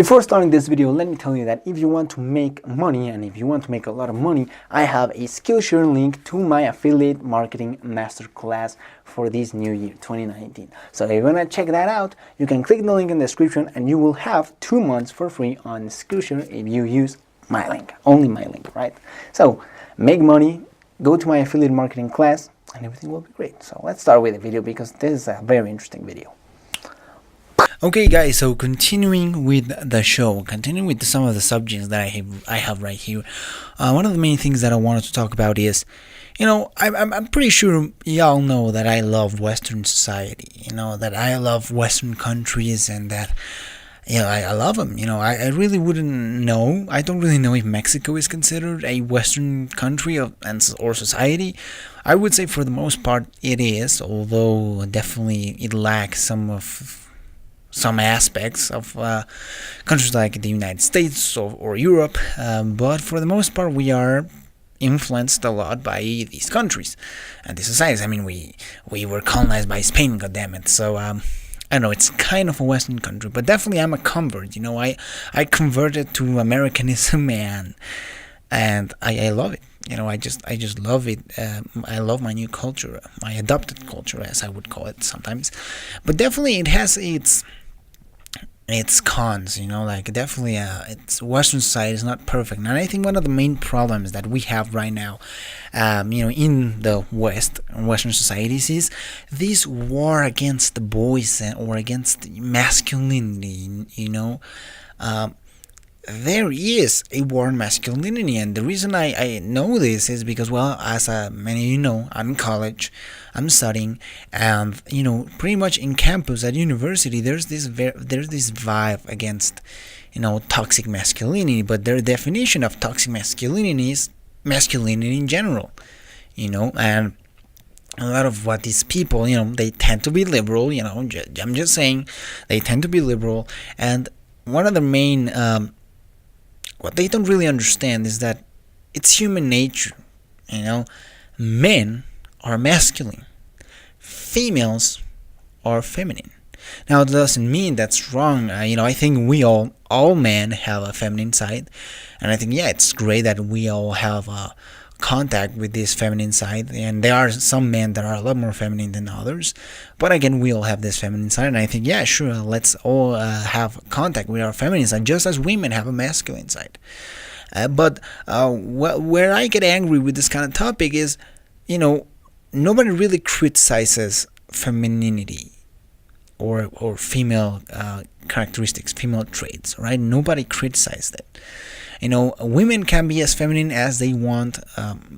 Before starting this video, let me tell you that if you want to make money and if you want to make a lot of money, I have a Skillshare link to my affiliate marketing masterclass for this new year, 2019. So if you want to check that out, you can click the link in the description and you will have 2 months for free on Skillshare if you use my link, only my link, right? So make money, go to my affiliate marketing class, and everything will be great. So let's start with the video because this is a very interesting video. Okay guys, so continuing with the show, continuing with some of the subjects that I have right here, one of the main things that I wanted to talk about is, I'm pretty sure y'all know that I love Western society, that I love Western countries and that, I love them, I really wouldn't know, I don't really know if Mexico is considered a Western country or society. I would say for the most part it is, although definitely it lacks some aspects of countries like the United States or Europe, but for the most part we are influenced a lot by these countries and these societies. I mean, we were colonized by Spain, goddammit, so I know it's kind of a Western country, but definitely I'm a convert. I converted to Americanism and I love it. I just love it. I love my new culture, my adopted culture, as I would call it sometimes. But definitely it has its cons, definitely it's Western society is not perfect. And I think one of the main problems that we have right now, in the Western societies is this war against the boys or against masculinity, there is a war on masculinity, and the reason I know this is because, well, as many of you know, I'm in college, I'm studying, and pretty much in campus at university, there's this vibe against, toxic masculinity. But their definition of toxic masculinity is masculinity in general, and a lot of what these people, they tend to be liberal. I'm just saying, they tend to be liberal, and one of the main what they don't really understand is that it's human nature. Men are masculine, females are feminine. Now, it doesn't mean that's wrong. I think all men have a feminine side, and I think, it's great that we all have contact with this feminine side, and there are some men that are a lot more feminine than others, but again, we all have this feminine side, and I think, sure, let's all have contact with our feminine side, just as women have a masculine side. But where I get angry with this kind of topic is, nobody really criticizes femininity or female characteristics, female traits, right? Nobody criticizes that. Women can be as feminine as they want,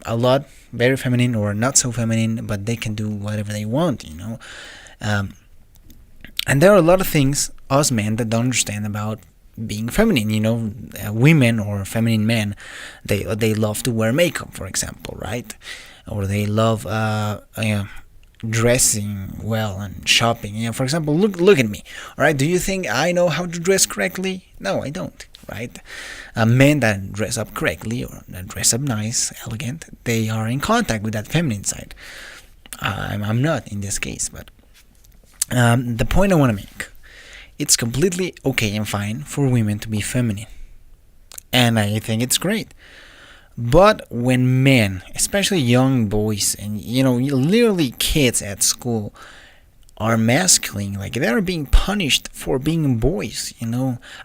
a lot, very feminine or not so feminine, but they can do whatever they want, and there are a lot of things us men that don't understand about being feminine. Women or feminine men, they love to wear makeup, for example, right? Or they love dressing well and shopping. For example, look at me. All right, do you think I know how to dress correctly? No, I don't. Right? Men that dress up correctly or that dress up nice, elegant, they are in contact with that feminine side. I'm not in this case, but the point I want to make, it's completely okay and fine for women to be feminine, and I think it's great. But when men, especially young boys and literally kids at school, are masculine, like they are being punished for being boys,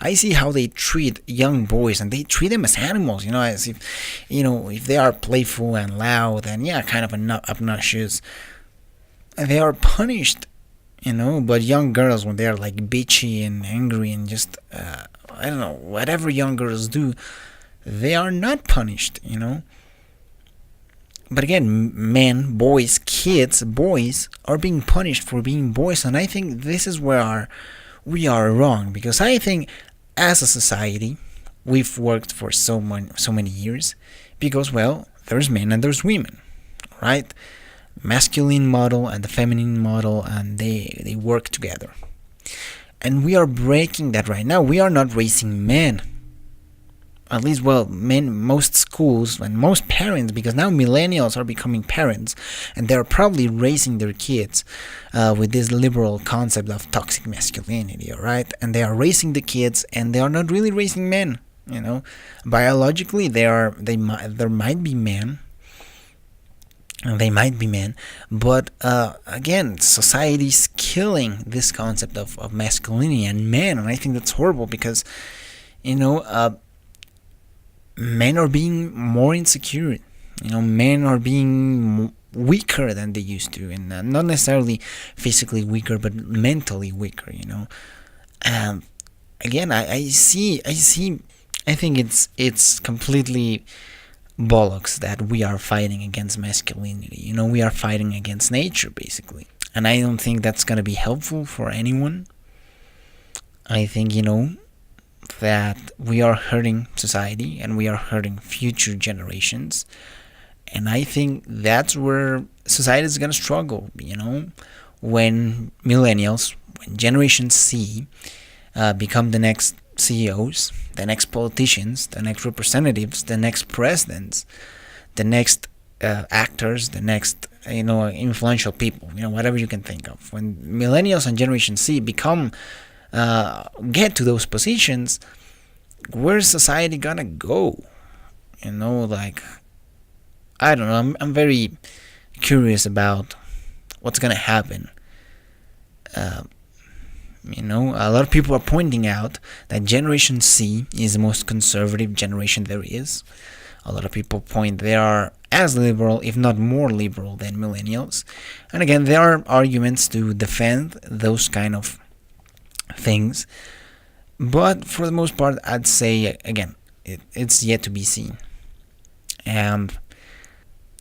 I see how they treat young boys, and they treat them as animals, as if they are playful and loud and kind of obnoxious, they are punished, but young girls, when they are like bitchy and angry and just I don't know, whatever young girls do, they are not punished, But again, men, boys, kids, boys are being punished for being boys, and I think this is where we are wrong, because I think as a society we've worked for so many years because, well, there's men and there's women, right? Masculine model and the feminine model, and they work together, and we are breaking that right now. We are not raising men at least, well, most schools and most parents, because now millennials are becoming parents, and they're probably raising their kids with this liberal concept of toxic masculinity, all right? And they are raising the kids, and they are not really raising men. Biologically, there might be men. They might be men, but again, society's killing this concept of masculinity and men, and I think that's horrible because, men are being more insecure. Men are being weaker than they used to, and not necessarily physically weaker, but mentally weaker. Again, I see. I think it's completely bollocks that we are fighting against masculinity. We are fighting against nature, basically, and I don't think that's gonna be helpful for anyone. I think that we are hurting society and we are hurting future generations, and I think that's where society is gonna struggle. When millennials, when Generation C become the next CEOs, the next politicians, the next representatives, the next presidents, the next actors, the next influential people, whatever you can think of. When millennials and Generation C become get to those positions, where's society gonna go? I don't know. I'm very curious about what's gonna happen. A lot of people are pointing out that Generation C is the most conservative generation there is. A lot of people point they are as liberal, if not more liberal, than millennials. And again, there are arguments to defend those kind of things. But for the most part, I'd say, again, it's yet to be seen. And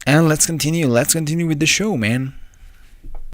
let's continue. Let's continue with the show, man.